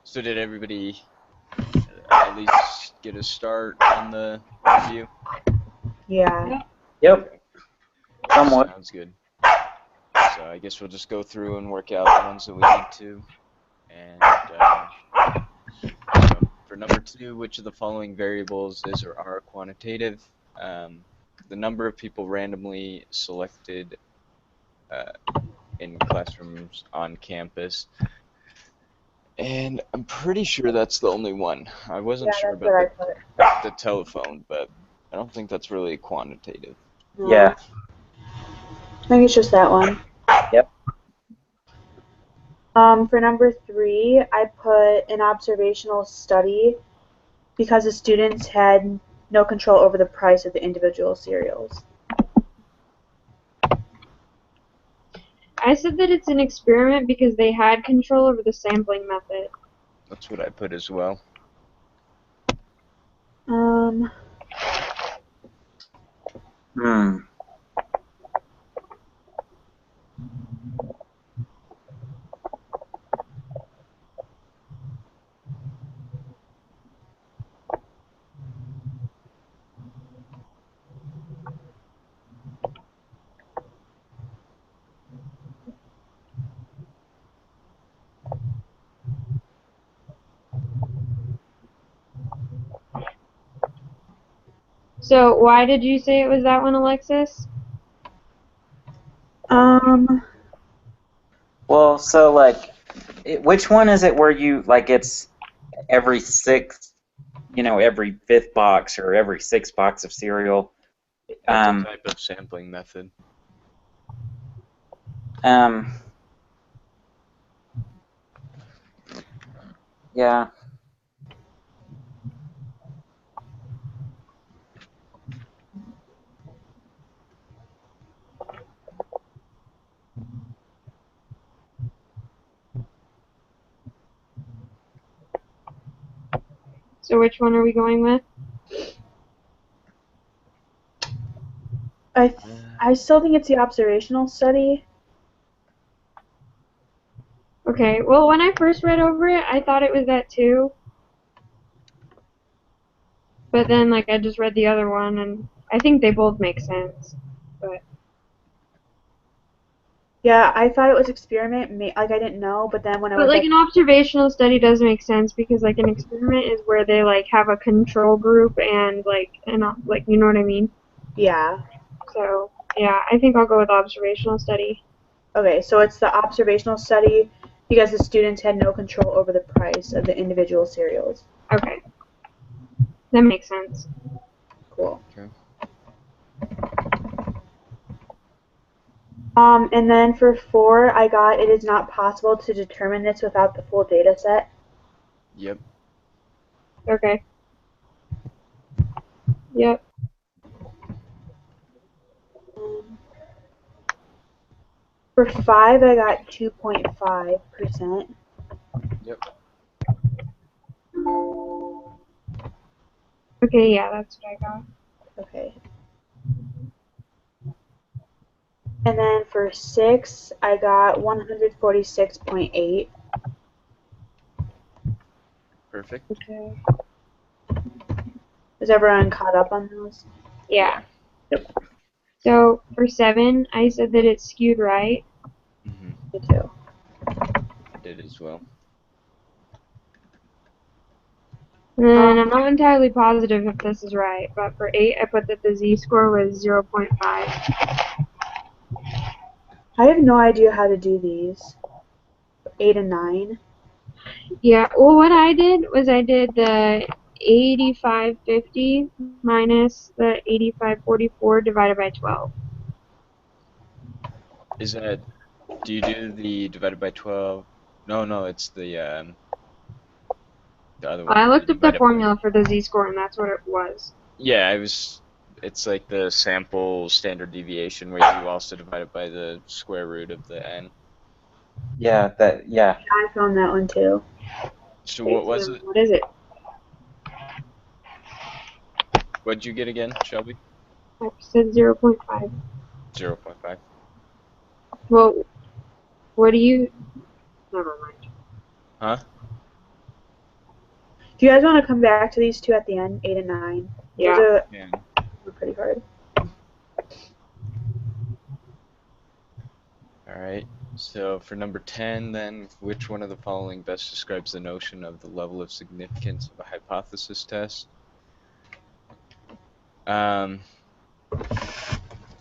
So did everybody at least get a start on the review? Yeah. Yep. Somewhat. Sounds good. So I guess we'll just go through and work out the ones that we need to. And so for number 2, which of the following variables is or are quantitative? The number of people randomly selected in classrooms on campus. And I'm pretty sure that's the only one. I wasn't sure That's what about the telephone, but I don't think that's really quantitative. No. Yeah. I think it's just that one. Yep. For number 3, I put an observational study because the students had no control over the price of the individual cereals. I said that it's an experiment because they had control over the sampling method. That's what I put as well. Hmm. So why did you say it was that one, Alexis? Well, so like, which one is it where you like it's every sixth, every fifth box or every sixth box of cereal? That's a type of sampling method. Yeah. So which one are we going with? I still think it's the observational study. Okay, well, when I first read over it, I thought it was that too. But then, like, I just read the other one, and I think they both make sense. But Yeah, I thought it was experiment. Like I didn't know, but then when I went like back, an observational study does make sense because like an experiment is where they like have a control group and like you know what I mean. yeah. So yeah, I think I'll go with observational study. Okay, so it's the observational study because the students had no control over the price of the individual cereals. Okay, that makes sense. Cool. Okay. And then for 4, I got it is not possible to determine this without the full data set. Yep. Okay. Yep. For 5, I got 2.5%. Yep. Okay, yeah, that's what I got. Okay. And then for 6, I got 146.8. Perfect. Okay. Is everyone caught up on those? Yeah. Yep. So for 7, I said that it's skewed right. Mm-hmm. Me too. I did as well. And then I'm not entirely positive if this is right, but for 8, I put that the z-score was 0.5. I have no idea how to do these. 8 and 9. Yeah, well, what I did was I did the 8550 minus the 8544 divided by 12. Is that, do you do the divided by 12? No, it's the other one. I looked up the Divided by- formula for the z-score, and that's what it was. Yeah, it's like the sample standard deviation where you also divide it by the square root of the n. Yeah. I found that one too. So what was So it? what is it? What'd you get again, Shelby? I said 0.5. 0.5. Well, what do you... Never mind. Huh? Do you guys want to come back to these two at the end, 8 and 9? Yeah. Those Yeah. are pretty hard. All right. So for number 10, then, which one of the following best describes the notion of the level of significance of a hypothesis test?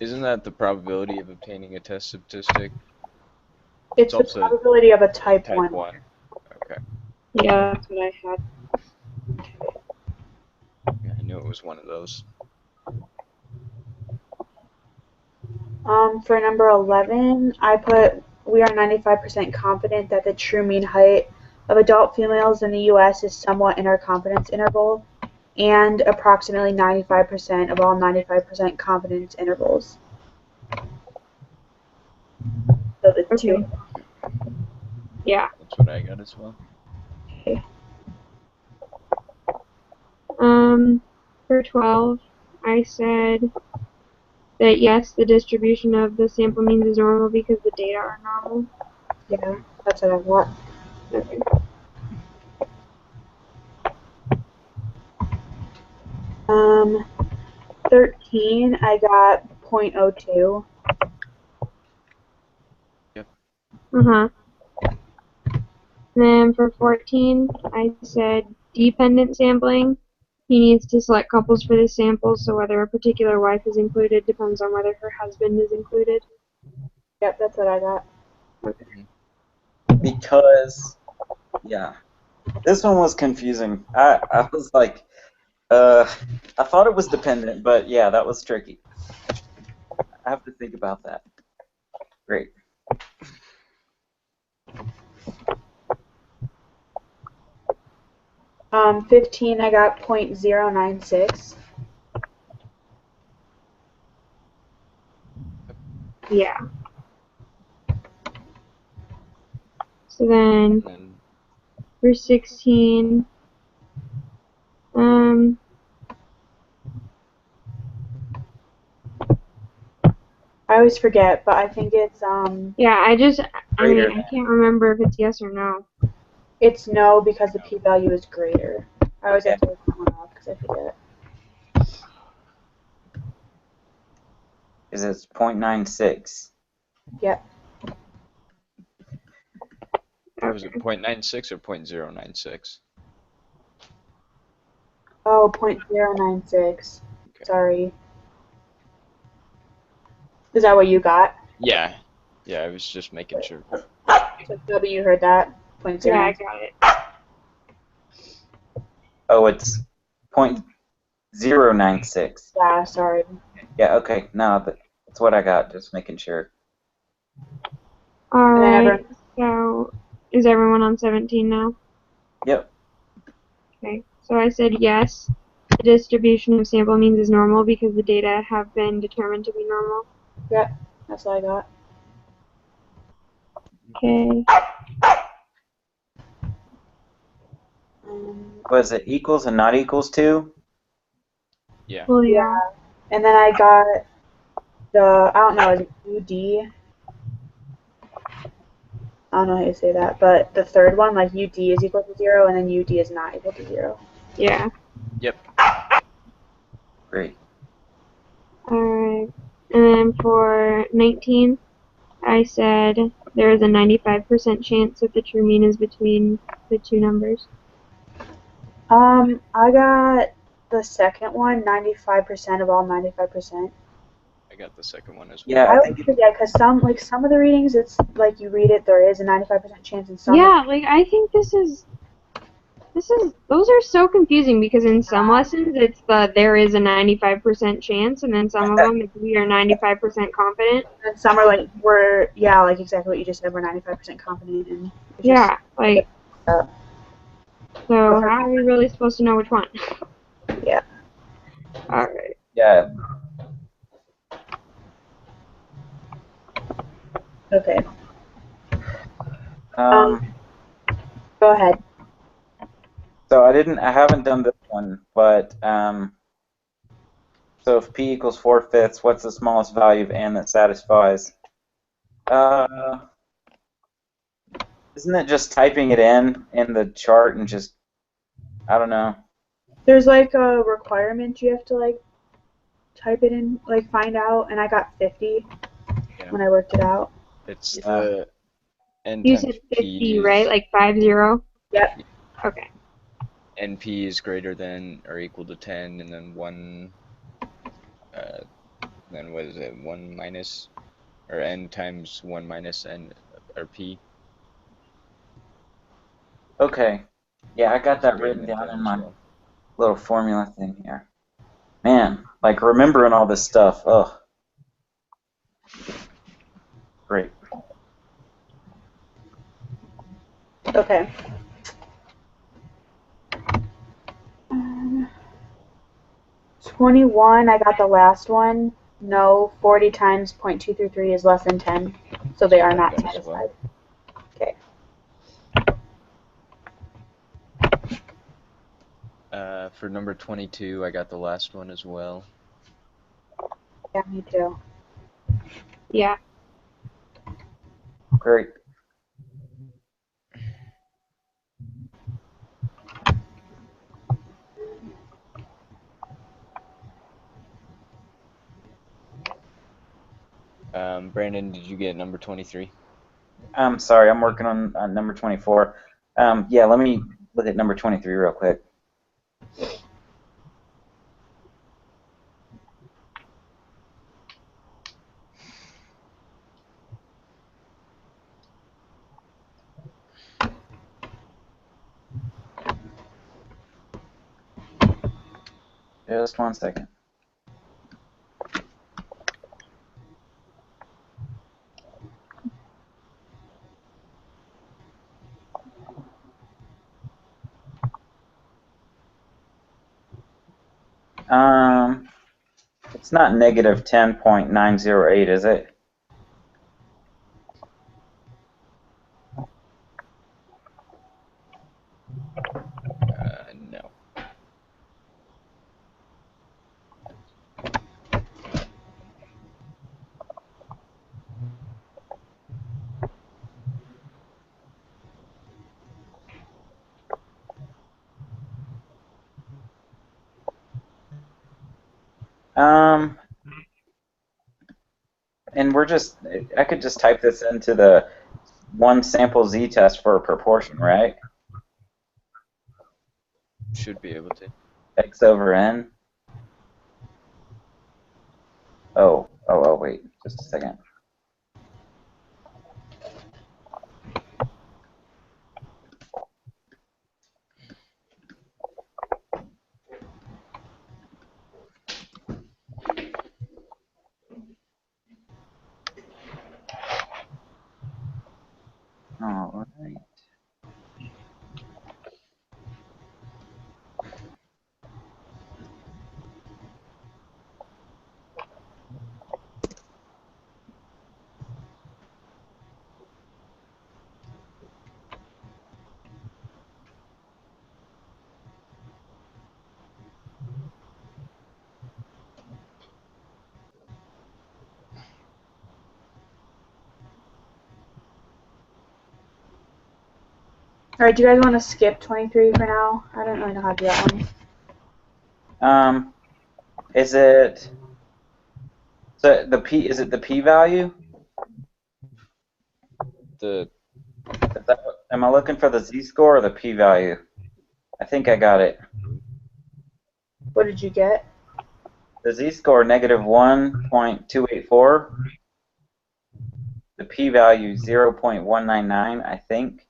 Isn't that the probability of obtaining a test statistic? It's the also probability of a type Type 1. 1. Okay. Yeah, that's what I had. Yeah, I knew it was one of those. For number 11, I put we are 95% confident that the true mean height of adult females in the U.S. is somewhat in our confidence interval, and approximately 95% of all 95% confidence intervals. So the Okay. two. Yeah. That's what I got as well. Okay. For 12, I said that yes, the distribution of the sample means is normal because the data are normal. Yeah, that's what I want. Okay. Um, 13, I got 0.02. Uh-huh. Then for 14, I said dependent sampling. He needs to select couples for this sample, so whether a particular wife is included depends on whether her husband is included. Yep, that's what I got. Because, yeah, this one was confusing. I was like, I thought it was dependent, but yeah, that was tricky. I have to think about that. Great. Um, 15, I got 0.096. Yeah. So then And then for 16, I always forget, but I think it's yeah, I mean, Greater. I can't remember if it's yes or no. it's no because the p-value is greater. I always Okay. have to look that one up because I forget. Is it's 0.96. Yep. was it 0.96 or 0.096? Oh, 0.096. Okay. Sorry. Is that what you got? Yeah. Yeah, I was just making sure. So W, you heard that? Yeah, I 0.096. got it. Oh, it's 0.096. Yeah, sorry. Yeah, okay. No, that's what I got. Just making sure. All then right. So is everyone on 17 now? Yep. Okay. So I said yes. The distribution of sample means is normal because the data have been determined to be normal. Yep, that's what I got. Okay. Was it equals and not equals to? Yeah. Well, yeah. Yeah. And then I got the, I don't know, is it UD? I don't know how you say that, but the third one, like UD is equal to 0, and then UD is not equal to 0. Yeah. Yep. Great. Alright. And then for 19, I said there is a 95% chance that the true mean is between the two numbers. I got the second one, 95% of all 95%. I got the second one as well. Yeah, I I always think forget because some of the readings, it's like you read it, there is a 95% chance, and some. Yeah, like I think those are so confusing because in some lessons it's there is a 95% chance, and then some of them it's we are 95% confident. And some are like like exactly what you just said. We're 95% confident, and it's Yeah, like uh, so how are we really supposed to know which one? Yeah. Alright. yeah. Okay. Um, Go ahead. so I haven't done this one, but so if p equals 4/5, what's the smallest value of n that satisfies? Isn't it just typing it in the chart and just I don't know. There's like a requirement you have to like type it in, like find out, and I got 50 Yeah. when I worked it out. It's Yeah. the n You times said p 50, is, right? Like 50? Yep. Okay. np is greater than or equal to 10, and then 1, then what is it, 1 minus, or n times 1 minus n, or p. Okay. Yeah, I got Is that greater written than down 10 in as my well. little formula thing here. Man, like remembering all this stuff. Ugh. Great. Okay. 21, I got the last one. No, 40 times 0.233 is less than 10, so they are not That as well. satisfied. Okay. For number 22, I got the last one as well. Yeah, me too. Yeah. Great. Brandon, did you get number 23? I'm sorry, I'm working on number 24. Yeah, let me look at number 23 real quick. Just 1 second. It's not negative 10.908, is it? No. And I could just type this into the one sample z-test for a proportion, right? Should be able to. X over n. Oh, wait, just a second. All right. Alright, do you guys want to skip 23 for now? I don't really know how to do that one. Is it the p? Is it the p-value? Am I looking for the z-score or the p-value? I think I got it. What did you get? The z-score negative 1.284. The p-value 0.199, I think.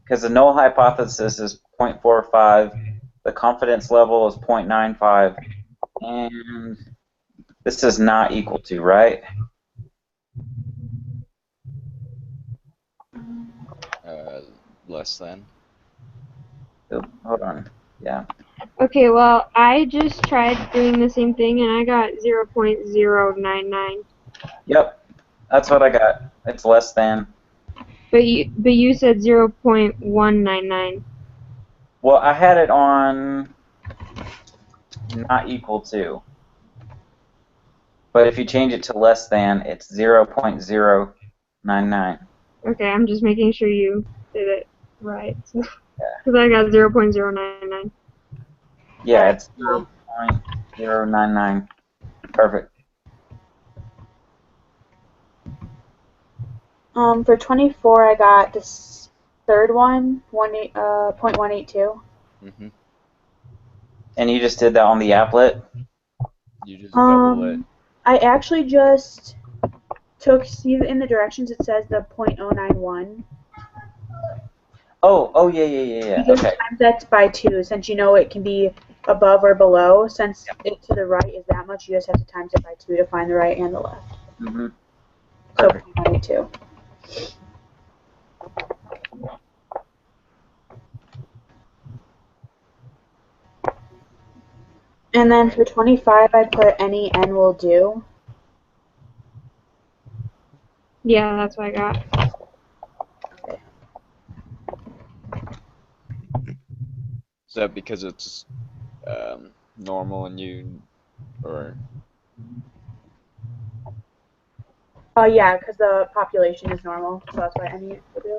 Because the null hypothesis is 0.45, the confidence level is 0.95, and this is not equal to, right? Less than. Oop, hold on. Yeah. Okay, well, I just tried doing the same thing and I got 0.099. Yep. That's what I got. It's less than. But you said 0.199. Well, I had it on not equal to. But if you change it to less than, it's 0.099. Okay, I'm just making sure you did it right. Because I got 0.099. Yeah, it's 0.099. Perfect. For 24, I got this third one, 0.182. Mm-hmm. And you just did that on the applet? You just double it. I actually just took, see in the directions it says the 0.091. Oh, yeah. You just Okay. times that by 2, since you know it can be above or below. Since it to the right is that much, you just have to times it by 2 to find the right and the left. Mm-hmm. So Perfect. 0.182. And then for 25, I put any n will do. Yeah, that's what I got. Okay. Is that because it's normal and or Yeah, because the population is normal, so that's why any will do.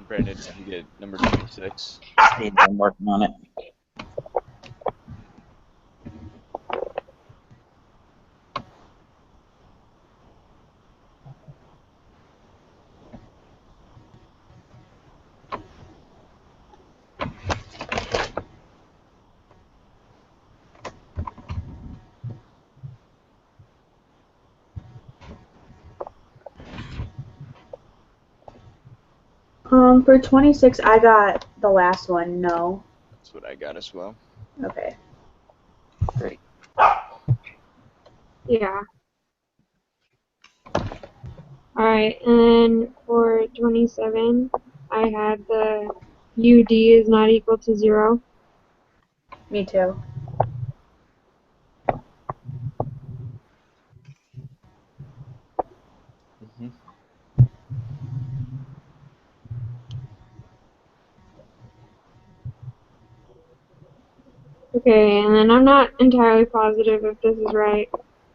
Brandon, did you get number 26? Yeah, I'm working on it. For 26, I got the last one, no. That's what I got as well. Okay. Great. Yeah. Alright, and then for 27, I had the UD is not equal to 0. Me too. Mm-hmm. Okay, and then I'm not entirely positive if this is right,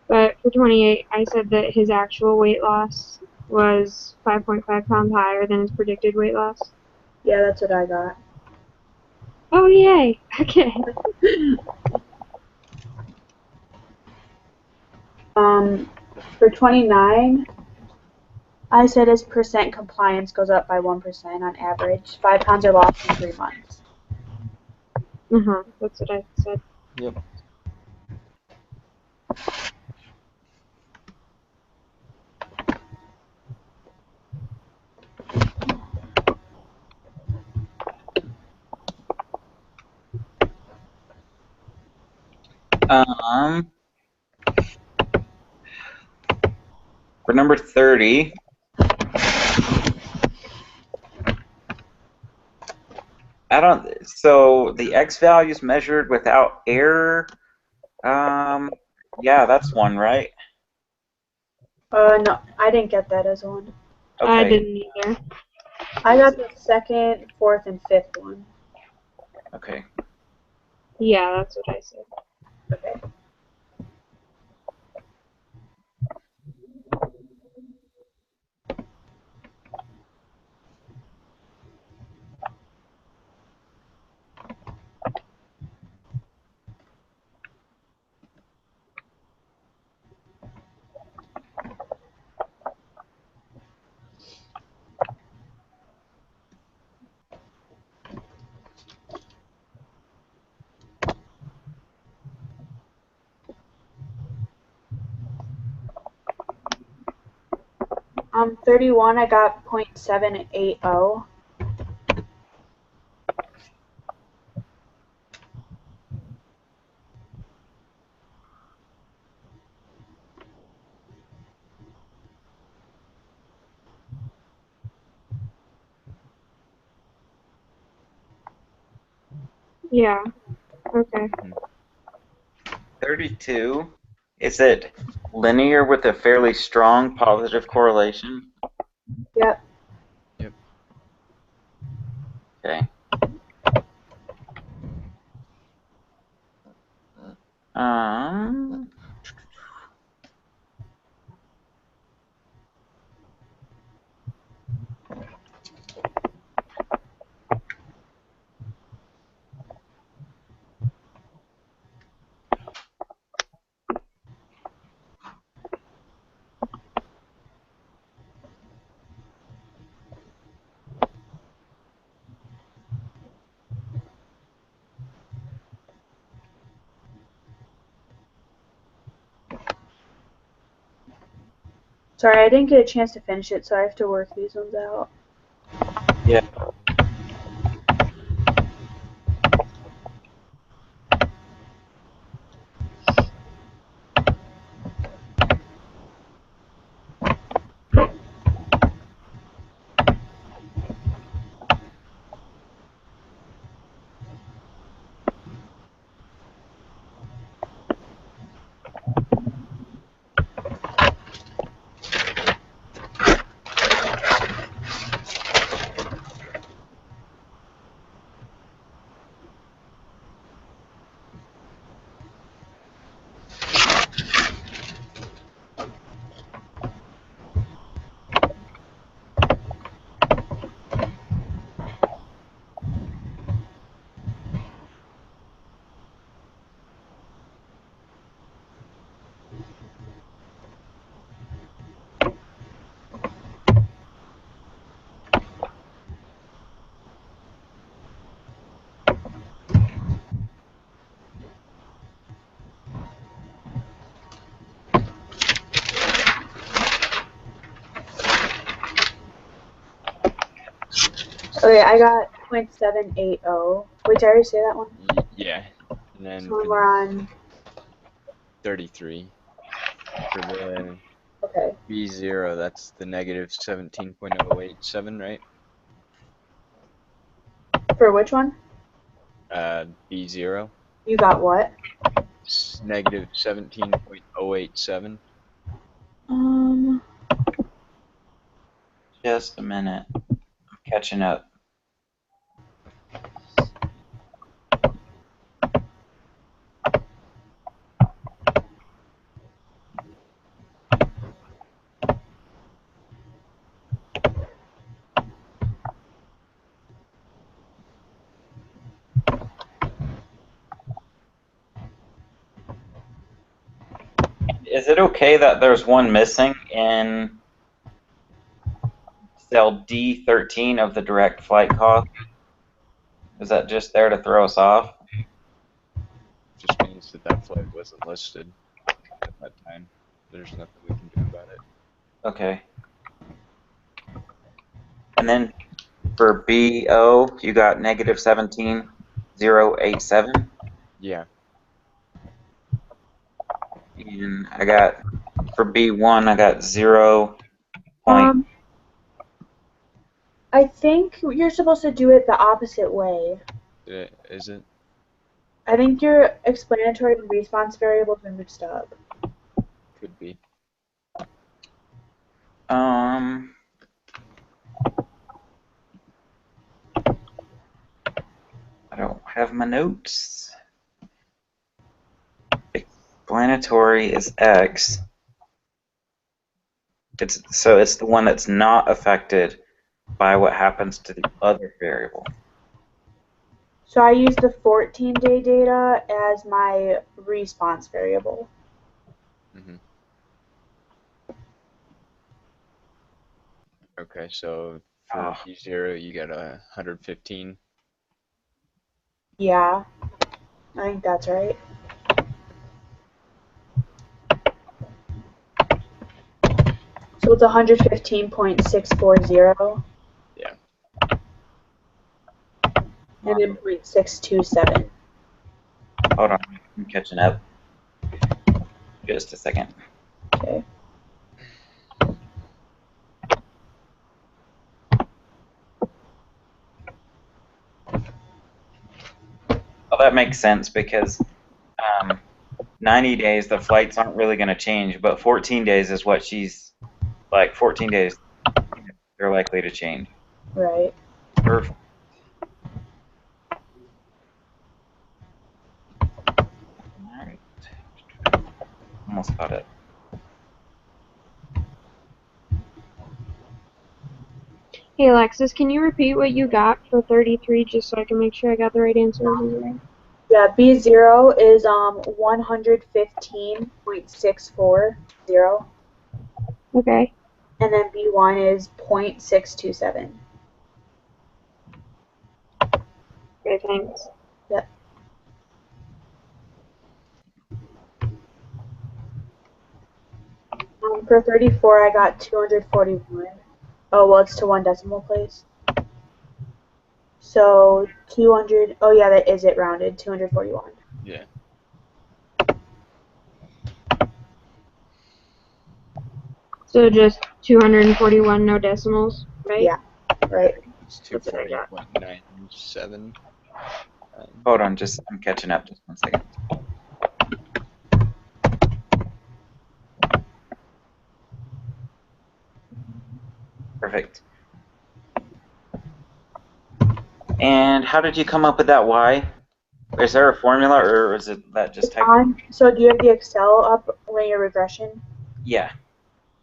but for 28, I said that his actual weight loss was 5.5 pounds higher than his predicted weight loss. Yeah, that's what I got. Oh, yay! Okay. For 29, I said his percent compliance goes up by 1% on average. 5 pounds are lost in 3 months. That's what I said. Yep. For number 30, so the X value is measured without error. Yeah, that's one, right? No, I didn't get that as one. Okay. I didn't either. I got the second, fourth, and fifth one. Okay. Yeah, that's what I said. Okay. On 31, I got 0.780. Yeah. Okay. 32, is it linear with a fairly strong positive correlation? Yep. Okay. Um. Sorry, I didn't get a chance to finish it, so I have to work these ones out. Yeah. Okay, I got 0.780. Wait, did I already say that one? Yeah. And then So for we're on. 33. For the Okay. B0, that's the negative 17.087, right? For which one? B0. You got what? Negative 17.087. Just a minute. I'm catching up. Is it okay that there's one missing in cell D13 of the direct flight cost? Is that just there to throw us off? Just means that that flight wasn't listed at that time. There's nothing we can do about it. Okay. And then for BO, you got negative 17.087. Yeah. And I got, for B1, I got 0. I think you're supposed to do it the opposite way. Is it? I think your explanatory and response variables are mixed up. Could be. I don't have my notes. Explanatory is X. It's the one that's not affected by what happens to the other variable. So I use the 14-day data as my response variable. Mm-hmm. Okay, so for B0, you got 115. Yeah, I think that's right. So it's 115.640. Yeah. And then 0.627. Hold on, I'm catching up. Just a second. Okay. Well, that makes sense because 90 days, the flights aren't really going to change, but 14 days is what she's like. 14 days, they're likely to change. Right. Perfect. that's about it. Hey Alexis, can you repeat what you got for 33 just so I can make sure I got the right answer over there? Yeah, B0 is 115.640, Okay. and then B1 is 0.627. Okay, thanks. Yep. For 34, I got 241. Oh, well, it's to one decimal place. So 200. Oh, yeah, that is it rounded. 241. Yeah. So just 241, no decimals, right? Yeah, right. It's That's what I got. 240.97. Hold on, I'm catching up. Just 1 second. Perfect. And how did you come up with that Y? Is there a formula, or is it that just type? So do you have the Excel up, linear regression? Yeah.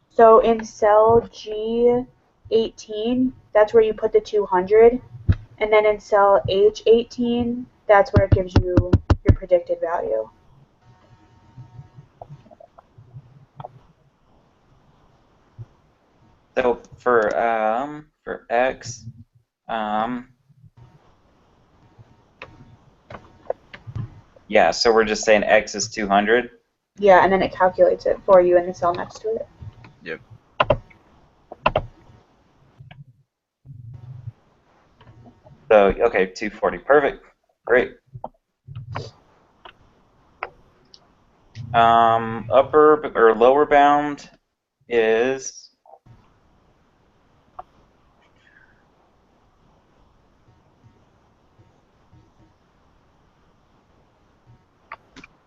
So in cell G18, that's where you put the 200, and then in cell H18, that's where it gives you your predicted value. So for X, yeah. So we're just saying X is 200. Yeah, and then it calculates it for you in the cell next to it. Yep. So okay, 240. Perfect. Great. Upper or lower bound is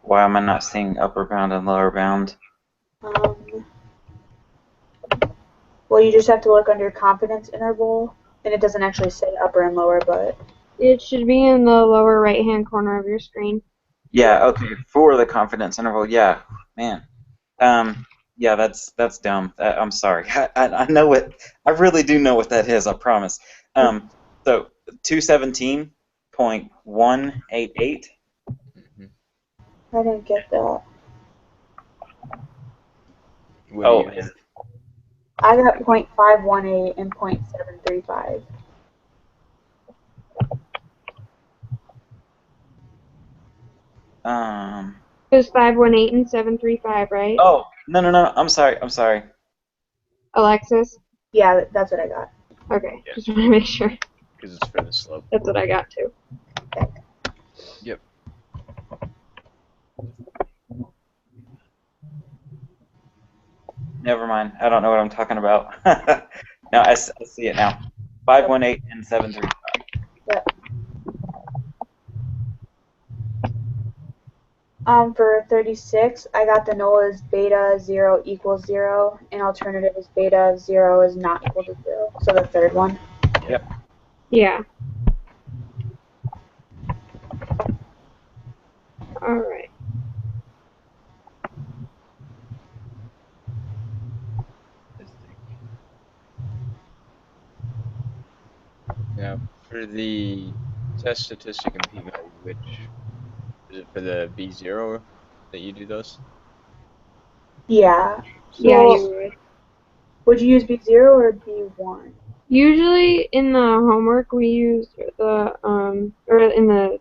why am I not seeing upper bound and lower bound? Well, you just have to look under confidence interval, and it doesn't actually say upper and lower, but It should be in the lower right-hand corner of your screen. Yeah, okay, for the confidence interval, yeah, man. Yeah, that's dumb. I'm sorry. I know what, I really do know what that is, I promise. So 217.188. Mm-hmm. I didn't get that. What Oh, do you have? I got 0.518 and 0.735. It was 518 and 735, right? Oh, no, I'm sorry. Alexis? Yeah, that's what I got. Okay, Yeah. just want to make sure. Because it's for the slope. That's what I got too. Yep. Never mind, I don't know what I'm talking about. No, I see it now. 518 and 735. Yep. For 36, I got the null is beta 0 equals 0, and alternative is beta 0 is not equal to 0. So the third one. Yep. Yeah. Alright. Now, for the test statistic and p-value, which is it for the B0 that you do those? Yeah. Yeah, Well, you would. would you use B0 or B1? Usually in the homework we use the, or in the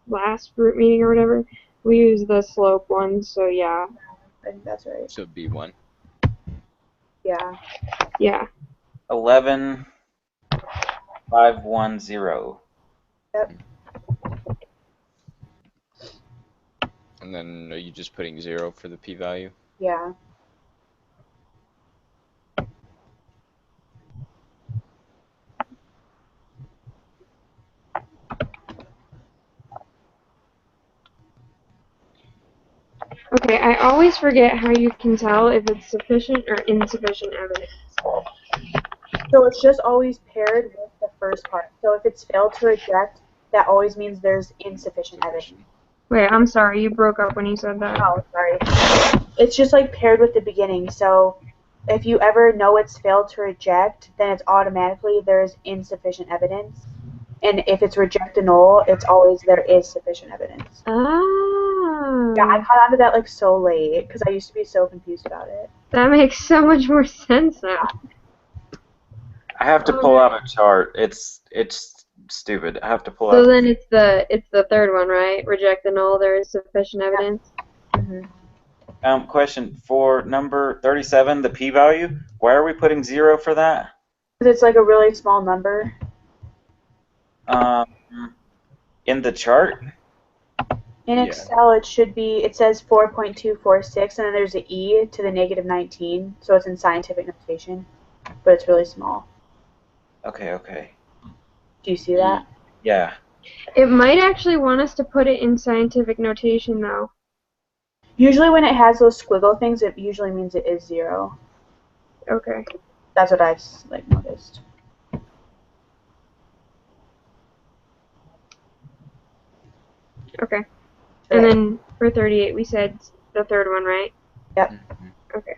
last group meeting or whatever, we use the slope one, so yeah. I think that's right. So B1. Yeah. Yeah. 11,510. Yep. And then are you just putting 0 for the p-value? Yeah. Okay, I always forget how you can tell if it's sufficient or insufficient evidence. So it's just always paired with the first part. So if it's failed to reject, that always means there's insufficient evidence. Wait, I'm sorry, you broke up when you said that. Oh, sorry. it's just like paired with the beginning. So if you ever know it's failed to reject, then it's automatically there's insufficient evidence. And if it's reject and null, it's always there is sufficient evidence. Oh. Yeah, I caught on to that like so late because I used to be so confused about it. That makes so much more sense now. I have to pull out a chart. It's stupid. I have to pull So out. then it's the third one, right? Reject the null. There is sufficient evidence. Mm-hmm. Question for number 37, the p-value. Why are we putting 0 for that? Because it's like a really small number. In the chart? In Yeah. Excel, it should be, it says 4.246, and then there's an E to the negative 19, so it's in scientific notation, but it's really small. Okay. Do you see that? Yeah. It might actually want us to put it in scientific notation, though. Usually when it has those squiggle things, it usually means it is 0. Okay. That's what I've like noticed. Okay. And then for 38, we said the third one, right? Yep. Mhm. Okay.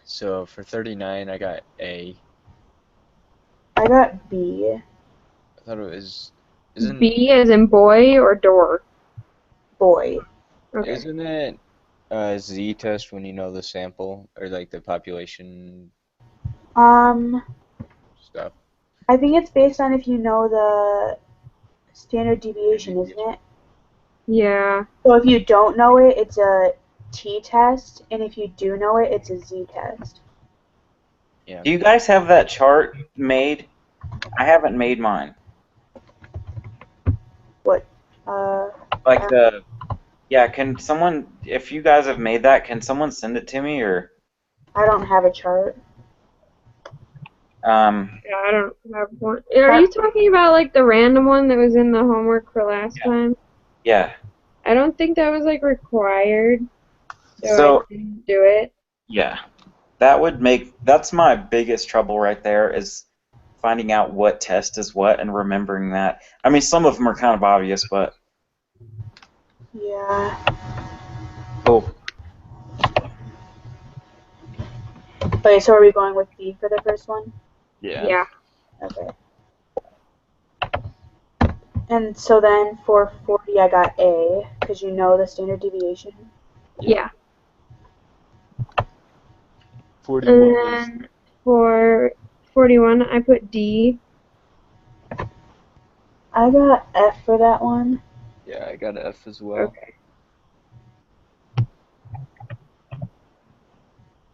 So for 39, I got A. I got B. I thought it was. Isn't B as in boy or door? Boy. Okay. isn't it a Z test when you know the sample or like the population stuff? I think it's based on if you know the standard deviation, isn't it? Yeah. So if you don't know it, it's a T test, and if you do know it, it's a Z test. Yeah. Do you guys have that chart made? I haven't made mine. What? Like the, yeah, can someone, if you guys have made that, can someone send it to me or, I don't have a chart. Yeah, I don't have one. Are you talking about like the random one that was in the homework for last time? yeah. I don't think that was like required, so So, I didn't do it. yeah. That would make, that's my biggest trouble right there is finding out what test is what and remembering that. I mean, some of them are kind of obvious, but Yeah. cool. Okay, so are we going with B for the first one? Yeah. Okay. And so then for 40, I got A, because you know the standard deviation. Yeah. 41 And was. then for 41, I put D. I got F for that one. Yeah, I got F as well. Okay.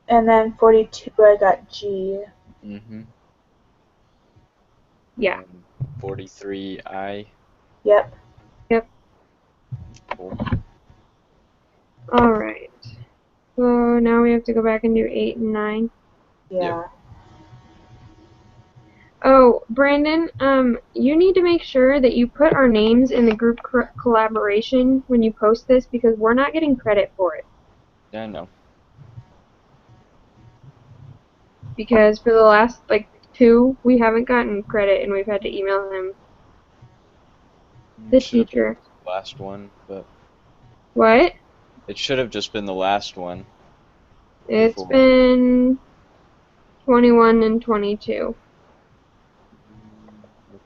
And then 42, I got G. Mm-hmm. Yeah. 43, I. Yep. Cool. All right. So now we have to go back and do 8 and 9. Yeah. Oh, Brandon, you need to make sure that you put our names in the group collaboration when you post this because we're not getting credit for it. Yeah, I know. Because for the last, like, 2, we haven't gotten credit and we've had to email them. The Should've teacher. been the last one, but What? it should have just been the last one. It's Before. been 21 and 22.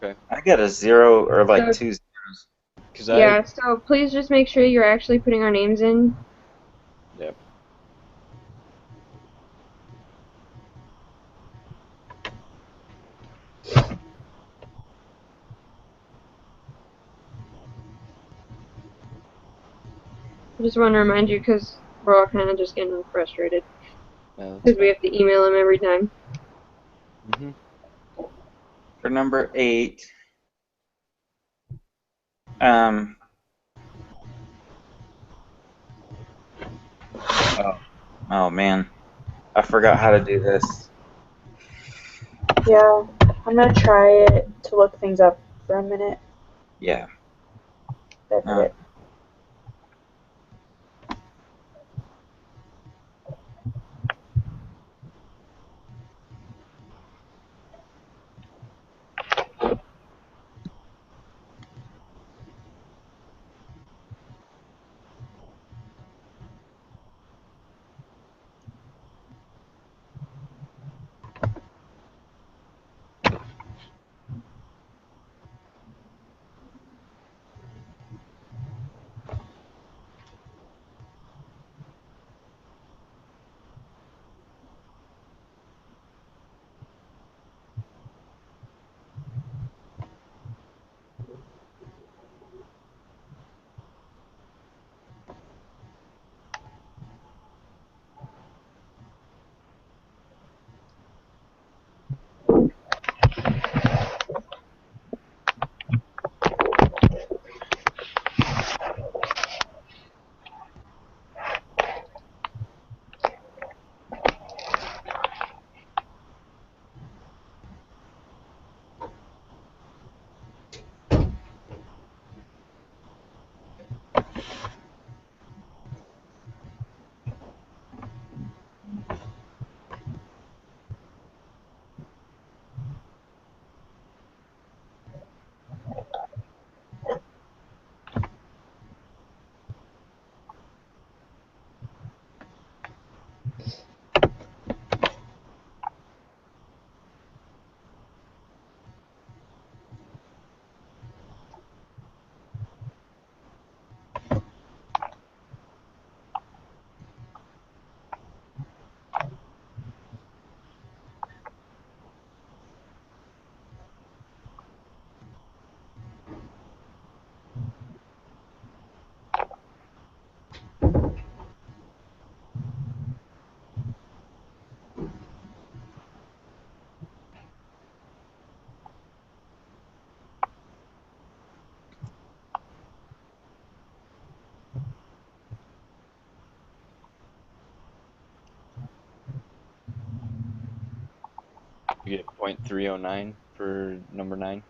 Okay. I got a 0 or like So- 2 zeros. Cause Yeah, so please just make sure you're actually putting our names in. Yep. I just want to remind you because we're all kind of just getting frustrated Yeah, because we have to email them every time. Mm-hmm. For number 8, oh man, I forgot how to do this. Yeah. I'm going to try it to look things up for a minute. Yeah. That's it. You get 0.309 for number 9.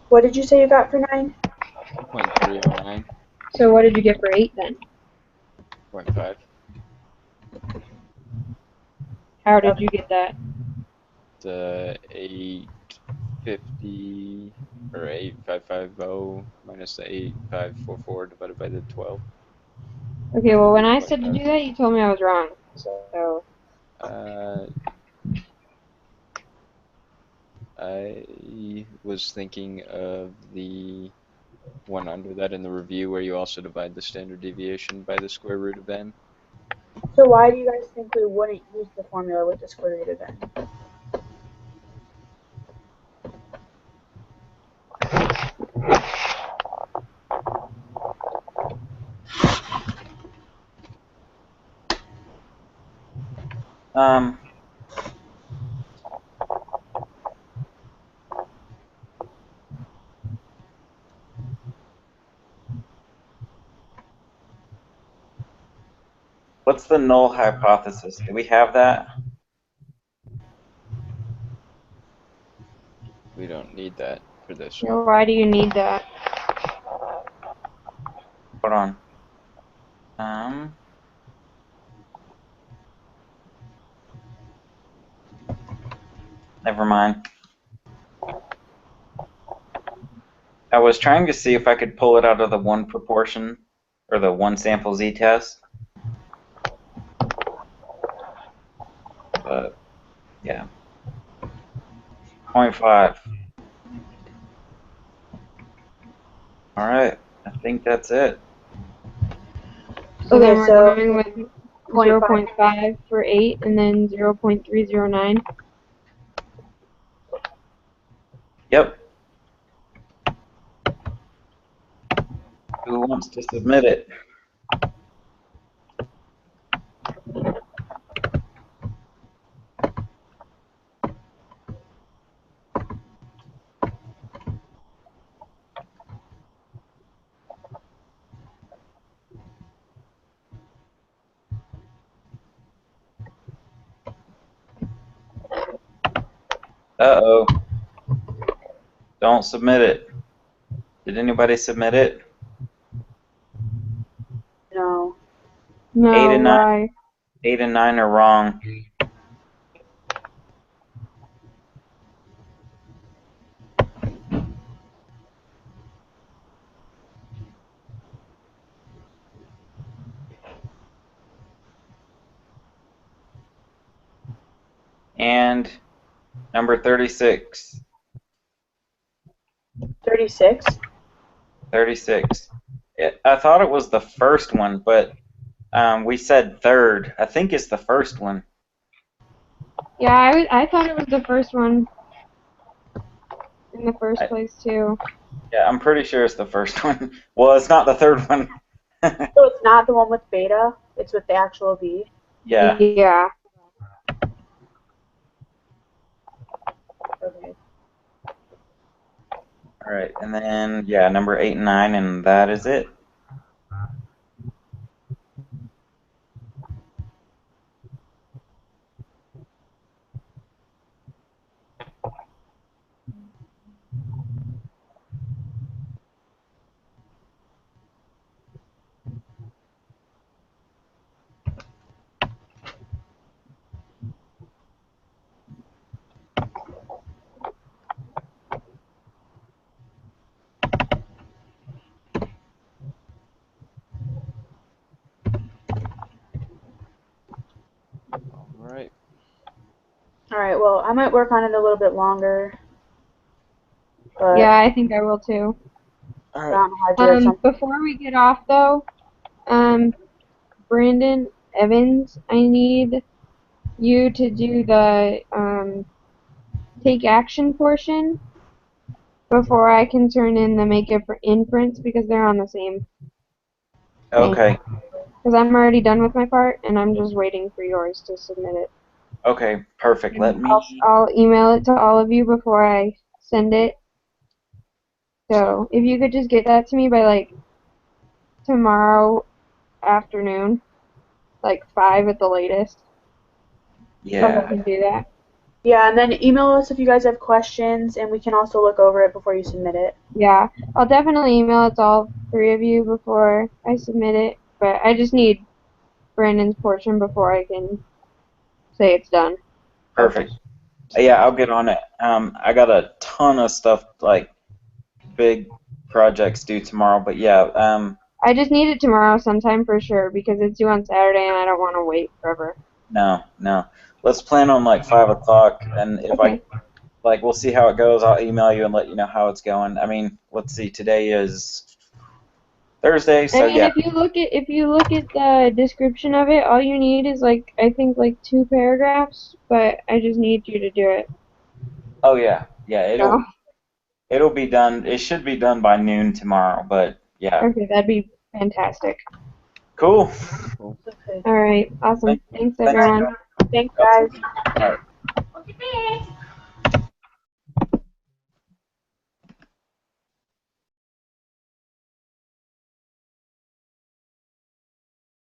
What did you say you got for 9? 0.309. So what did you get for 8 then? 0.5. How did you get that? The 850 or 8550 minus the 8544 divided by the 12. Okay, well when I said to do that, you told me I was wrong. So I was thinking of the one under that in the review where you also divide the standard deviation by the square root of n. So why do you guys think we wouldn't use the formula with the square root of n? Um, what's the null hypothesis? Do we have that? We don't need that for this you one. know, why do you need that? Hold on. Never mind. I was trying to see if I could pull it out of the one proportion or the one sample z-test. But yeah. 0.5. All right. I think that's it. So then Okay, we're so going with 0.5. 0.5 for 8 and then 0.309. Yep. Who wants to submit it? Uh-oh. Don't submit it. Did anybody submit it? No. No, 8 and 9. why? 8 and 9 are wrong. And number 36. 36? 36. I thought it was the first one, but we said third. I think it's the first one. Yeah, I thought it was the first one in the first place too. Yeah, I'm pretty sure it's the first one. Well, it's not the third one. So it's not the one with beta, it's with the actual B? Yeah. Yeah. Okay. All right, and then yeah, number 8 and 9, and that is it. I might work on it a little bit longer. But Yeah, I think I will too. All I right. don't know how to do it. Before we get off though, Brandon Evans, I need you to do the take action portion before I can turn in the make it for inference because they're on the same thing. Okay. Because I'm already done with my part and I'm just waiting for yours to submit it. Okay. Perfect. Let me. I'll email it to all of you before I send it. So if you could just get that to me by like tomorrow afternoon, like 5 at the latest. So I Yeah. can do that. Yeah, and then email us if you guys have questions, and we can also look over it before you submit it. Yeah, I'll definitely email it to all 3 of you before I submit it, but I just need Brandon's portion before I can say it's done. Perfect. Yeah, I'll get on it. I got a ton of stuff, like big projects due tomorrow, but yeah, I just need it tomorrow sometime for sure because it's due on Saturday and I don't want to wait forever. no. Let's plan on like 5 o'clock, and if Okay. we'll see how it goes. I'll email you and let you know how it's going. I mean, let's see, today is Thursday, so I mean, yeah. if you look at the description of it, all you need is like I think like 2 paragraphs, but I just need you to do it. Oh yeah, So, it'll be done. It should be done by noon tomorrow, but yeah. okay, that'd be fantastic. Cool. Cool. Okay. All right, awesome. Thanks Thanks, everyone. Thanks, guys. All right.